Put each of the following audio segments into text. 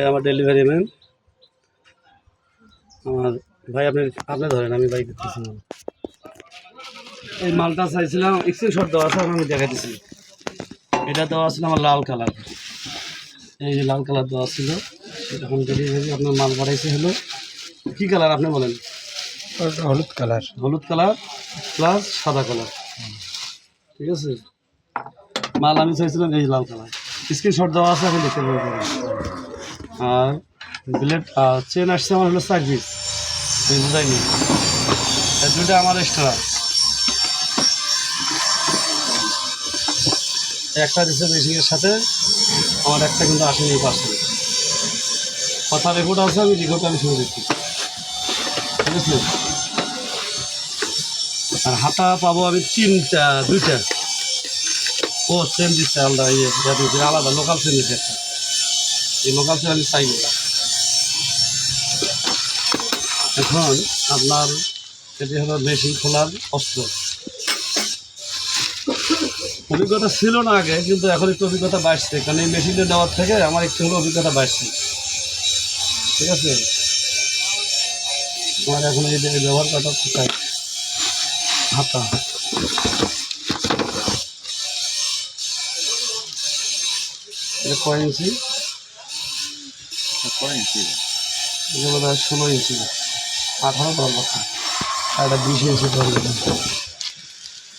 আমার delivery man আমার ভাই, আপনি ধরেন, আমি বাইক দিতেছি না। এই মালটা চাইছিলাম, স্ক্রিনশট দেওয়া আছে, আমি দেখাইতেছি। এটা দেওয়া ছিল আমার লাল কালার, এই যে লাল কালার দেওয়া ছিল। এখন ডেলিভারি আপনার মাল পাঠাইছে হলো কী কালার আপনি বলেন? হলুদ কালার। হলুদ কালার প্লাস সাদা কালার, ঠিক আছে। মাল আমি চাইছিলাম এই লাল কালার, স্ক্রিনশট দেওয়া আছে, আমি দেখতে পাবো। আর ব্লেড চেন আসছে আমার হলো 4 পিস, আমি বুঝাইনি। দুটো আমার এক্সট্রা, একটা দিচ্ছে মেশিনের সাথে, আমার একটা কিন্তু আসেনি পার্সেল। কথা রেকর্ড আছে, আমি রেকর্ডটা আমি শুনে দিচ্ছি, ঠিক আছে। আর হাতা পাবো আমি দুইটা। ও চেন দিচ্ছে আলাদা, আলাদা লোকাল চেন দিচ্ছে একটা। এই লোকাল চেন আমি চাই না। এখন আপনার এটি হলো মেশিন খোলার অস্ত্র। অভিজ্ঞতা ছিল না আগে, কিন্তু এখন একটু অভিজ্ঞতা বাড়ছে, কারণ এই মেশিনটা নেওয়ার থেকে আমার একটু হলো অভিজ্ঞতা বাড়ছে, ঠিক আছে। আমার এখন এই ব্যবহার করাটা কোথায় হাতা, এটা কয় ইঞ্চি? 16 ইঞ্চি, 18 ধরার কথা, আর এটা 20 ইঞ্চি ধরবে।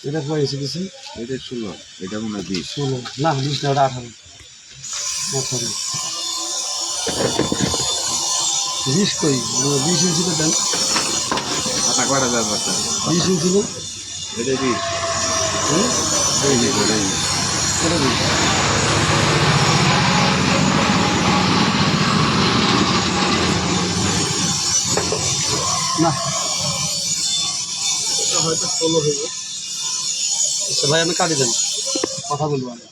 এটা কয় ইঞ্চি দিচ্ছি? এটা 16, এটা মনে হয় 20। 16 না, 20 না, ওটা 18। 20 কই, 20 ইঞ্চিতে দেন। হাতা কয়টা ব্যাপারটা? 20 ইঞ্চি না? এটা 20। এটা 20। না, হয়তো 16 হইব। আচ্ছা ভাই, আপনি কাটি দেন, কথা বলবো আমি।